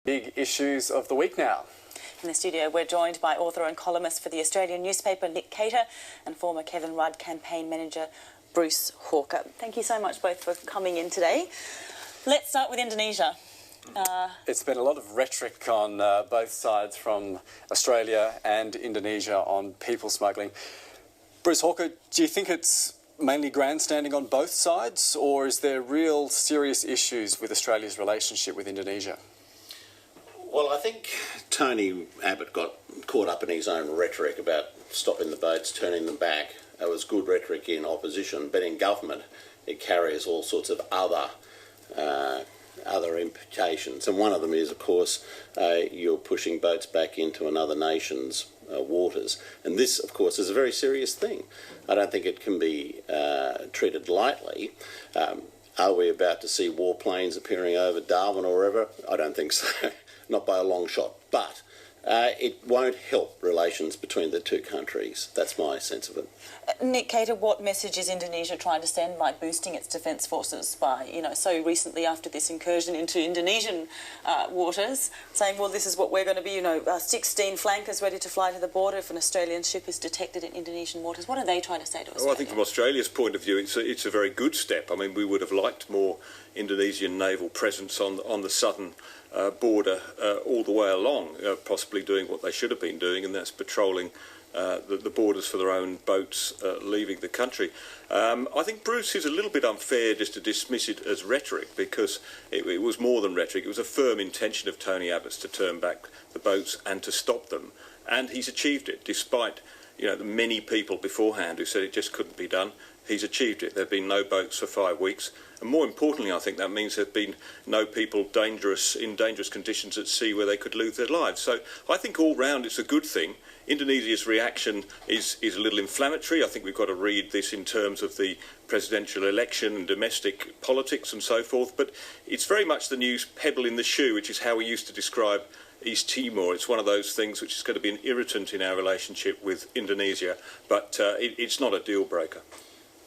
Big issues of the week now. In the studio, we're joined by author and columnist for the Australian newspaper, Nick Cater, and former Kevin Rudd campaign manager, Bruce Hawker. Thank you so much both for coming in today. Let's start with Indonesia. It's been a lot of rhetoric on both sides from Australia and Indonesia on people smuggling. Bruce Hawker, do you think it's mainly grandstanding on both sides, or is there real serious issues with Australia's relationship with Indonesia? Well, I think Tony Abbott got caught up in his own rhetoric about stopping the boats, turning them back. It was good rhetoric in opposition, but in government it carries all sorts of other implications. And one of them is, of course, you're pushing boats back into another nation's waters. And this, of course, is a very serious thing. I don't think it can be treated lightly. Are we about to see warplanes appearing over Darwin or wherever? I don't think so. Not by a long shot. But it won't help relations between the two countries. That's my sense of it. Nick Cater, what message is Indonesia trying to send by boosting its defence forces by, so recently after this incursion into Indonesian waters, saying, well, this is what we're going to be, 16 flankers ready to fly to the border if an Australian ship is detected in Indonesian waters. What are they trying to say to Australia? Well, I think from Australia's point of view, it's a very good step. I mean, we would have liked more Indonesian naval presence on the southern border all the way along, possibly doing what they should have been doing, and that's patrolling the borders for their own boats leaving the country. I think Bruce is a little bit unfair just to dismiss it as rhetoric, because it was more than rhetoric. It was a firm intention of Tony Abbott's to turn back the boats and to stop them, and he's achieved it, despite the many people beforehand who said it just couldn't be done. He's achieved it. There have been no boats for 5 weeks. And more importantly, I think that means there have been no people in dangerous conditions at sea where they could lose their lives. So I think all round it's a good thing. Indonesia's reaction is a little inflammatory. I think we've got to read this in terms of the presidential election and domestic politics and so forth. But it's very much the new pebble in the shoe, which is how we used to describe East Timor. It's one of those things which is going to be an irritant in our relationship with Indonesia, but it's not a deal breaker.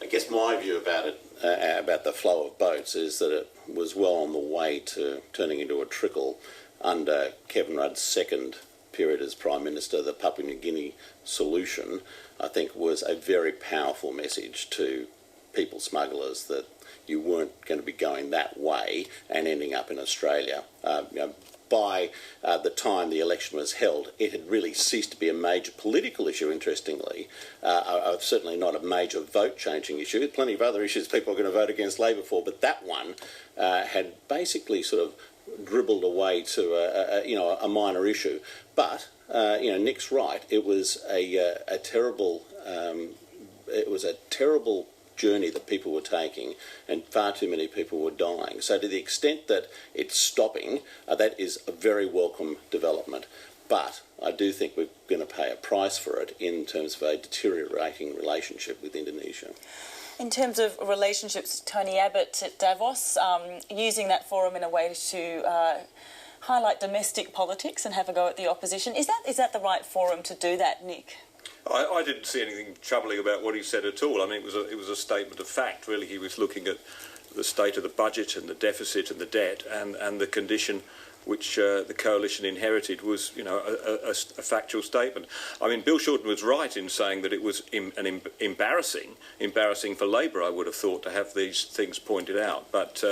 I guess my view about it, about the flow of boats, is that it was well on the way to turning into a trickle under Kevin Rudd's second period as Prime Minister. The Papua New Guinea solution, I think, was a very powerful message to people smugglers that you weren't going to be going that way and ending up in Australia. By the time the election was held, it had really ceased to be a major political issue, interestingly. Certainly not a major vote-changing issue. There are plenty of other issues people are going to vote against Labor for, but that one had basically sort of dribbled away to a minor issue. But Nick's right. It was a terrible journey that people were taking, and far too many people were dying. So to the extent that it's stopping, that is a very welcome development. But I do think we're going to pay a price for it in terms of a deteriorating relationship with Indonesia. In terms of relationships, Tony Abbott at Davos, using that forum in a way to highlight domestic politics and have a go at the opposition. Is that the right forum to do that, Nick? I didn't see anything troubling about what he said at all. I mean, it was a statement of fact, really. He was looking at the state of the budget and the deficit and the debt, and the condition which the coalition inherited was, a factual statement. I mean, Bill Shorten was right in saying that it was embarrassing for Labor, I would have thought, to have these things pointed out. But,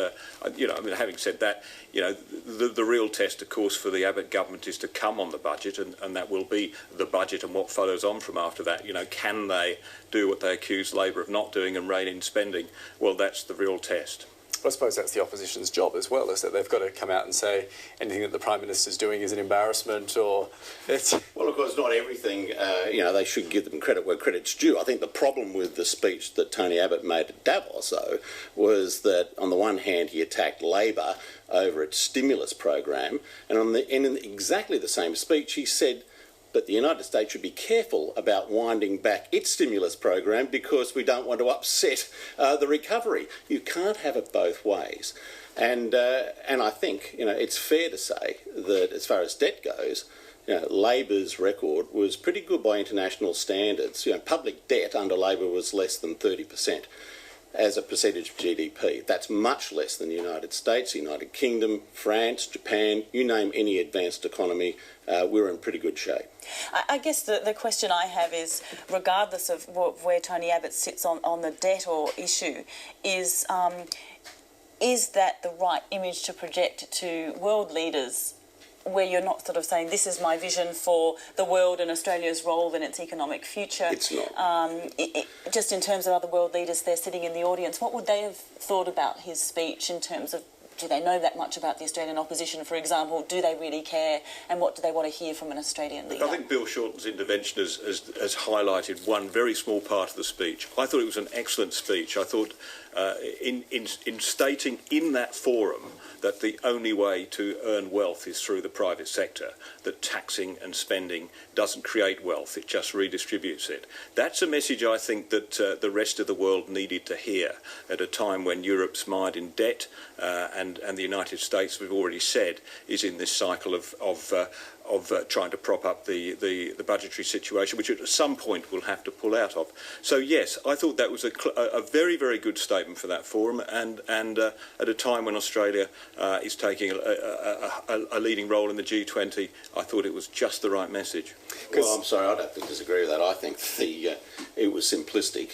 having said that, the real test, of course, for the Abbott government is to come on the budget, and that will be the budget and what follows on from after that. Can they do what they accuse Labor of not doing and rein in spending? Well, that's the real test. I suppose that's the opposition's job as well, is that they've got to come out and say anything that the Prime Minister's doing is an embarrassment, or it's... Well, of course, not everything, they should give them credit where credit's due. I think the problem with the speech that Tony Abbott made at Davos, though, was that on the one hand he attacked Labor over its stimulus program, and in exactly the same speech he said that the United States should be careful about winding back its stimulus program because we don't want to upset the recovery. You can't have it both ways. And I think it's fair to say that as far as debt goes, Labor's record was pretty good by international standards. Public debt under Labor was less than 30%. as a percentage of GDP. That's much less than the United States, the United Kingdom, France, Japan, you name any advanced economy, we're in pretty good shape. I guess the question I have is, regardless of where Tony Abbott sits on the debt or issue, is that the right image to project to world leaders, where you're not sort of saying, this is my vision for the world and Australia's role in its economic future? It's not. Just in terms of other world leaders there sitting in the audience, what would they have thought about his speech in terms of, do they know that much about the Australian opposition, for example? Do they really care? And what do they want to hear from an Australian leader? I think Bill Shortens' intervention has highlighted one very small part of the speech. I thought it was an excellent speech. I thought in stating in that forum that the only way to earn wealth is through the private sector, that taxing and spending doesn't create wealth, it just redistributes it. That's a message I think that the rest of the world needed to hear at a time when Europe's mired in debt and the United States, we've already said, is in this cycle of trying to prop up the budgetary situation, which at some point we'll have to pull out of. So yes, I thought that was a very, very good statement for that forum, and at a time when Australia is taking a leading role in the G20, I thought it was just the right message. Well, I'm sorry, I'd have to disagree with that. I think it was simplistic.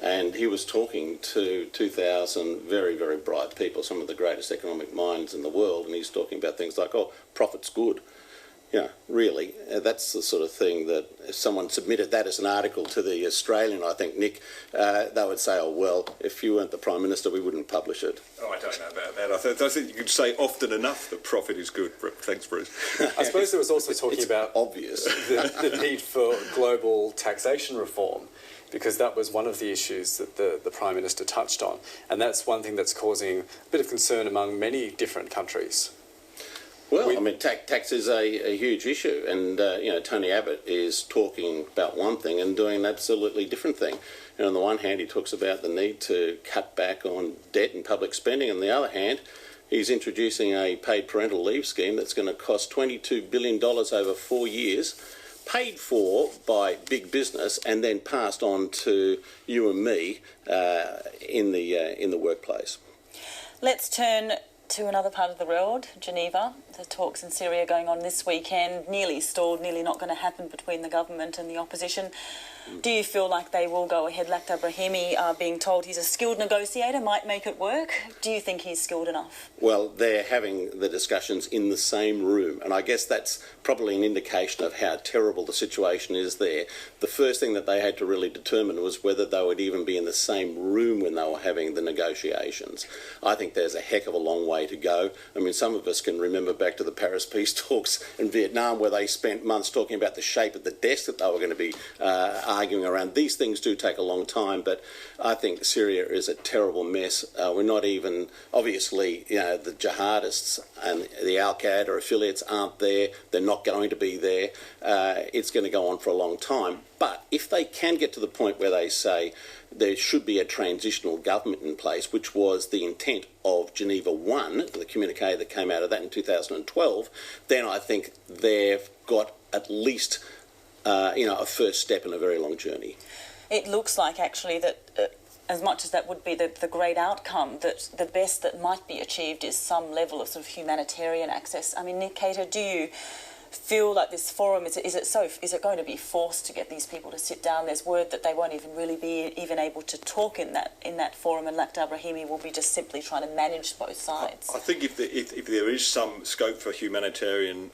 And he was talking to 2,000 very, very bright people, some of the greatest economic minds in the world, and he's talking about things like, oh, profit's good. Yeah, really, that's the sort of thing that if someone submitted that as an article to the Australian, I think, Nick, they would say, oh, well, if you weren't the Prime Minister, we wouldn't publish it. Oh, I don't know about that. I think you could say often enough that profit is good. Thanks, Bruce. I suppose there was also talking about obvious the need for global taxation reform, because that was one of the issues that the Prime Minister touched on. And that's one thing that's causing a bit of concern among many different countries. Well, I mean, tax is a huge issue, and Tony Abbott is talking about one thing and doing an absolutely different thing. And on the one hand, he talks about the need to cut back on debt and public spending. On the other hand, he's introducing a paid parental leave scheme that's going to cost $22 billion over 4 years, paid for by big business and then passed on to you and me in the workplace. Let's turn to another part of the world, Geneva. The talks in Syria going on this weekend, nearly stalled, nearly not going to happen between the government and the opposition. Do you feel like they will go ahead? Lakhdar Brahimi, being told he's a skilled negotiator, might make it work. Do you think he's skilled enough? Well, they're having the discussions in the same room, and I guess that's probably an indication of how terrible the situation is there. The first thing that they had to really determine was whether they would even be in the same room when they were having the negotiations. I think there's a heck of a long way to go. I mean, some of us can remember back to the Paris peace talks in Vietnam, where they spent months talking about the shape of the desk that they were going to be arguing around. These things do take a long time, but I think Syria is a terrible mess. We're not even, obviously, the jihadists and the Al-Qaeda affiliates aren't there. They're not going to be there. It's going to go on for a long time. But if they can get to the point where they say there should be a transitional government in place, which was the intent of Geneva 1, the communique that came out of that in 2012, then I think they've got at least a first step in a very long journey. It looks like, actually, that as much as that would be the great outcome, that the best that might be achieved is some level of sort of humanitarian access. I mean, Nick Cater, do you feel like this forum, is it going to be forced to get these people to sit down? There's word that they won't even really be even able to talk in that forum, and Lakhdar Brahimi will be just simply trying to manage both sides. I think if there is some scope for humanitarian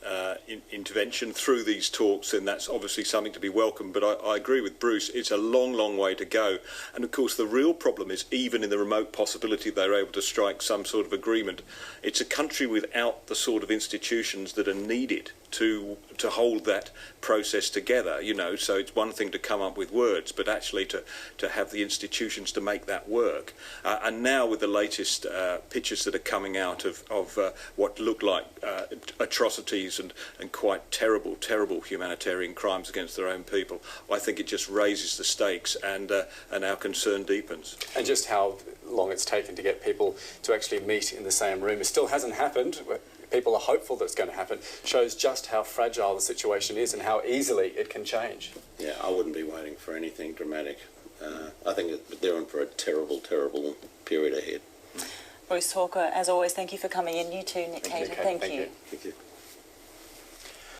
intervention through these talks, then that's obviously something to be welcomed. But I agree with Bruce, it's a long, long way to go. And of course the real problem is, even in the remote possibility they're able to strike some sort of agreement, it's a country without the sort of institutions that are needed to hold that process together, so it's one thing to come up with words, but actually to have the institutions to make that work. And now with the latest pictures that are coming out of what look like atrocities and quite terrible humanitarian crimes against their own people, I think it just raises the stakes, and our concern deepens. And just how long it's taken to get people to actually meet in the same room. It still hasn't happened. People are hopeful that it's going to happen. Shows just how fragile the situation is and how easily it can change. Yeah, I wouldn't be waiting for anything dramatic. I think they're in for a terrible, terrible period ahead. Bruce Hawker, as always, thank you for coming in. You too, Nick Cater. Thank you. Thank you.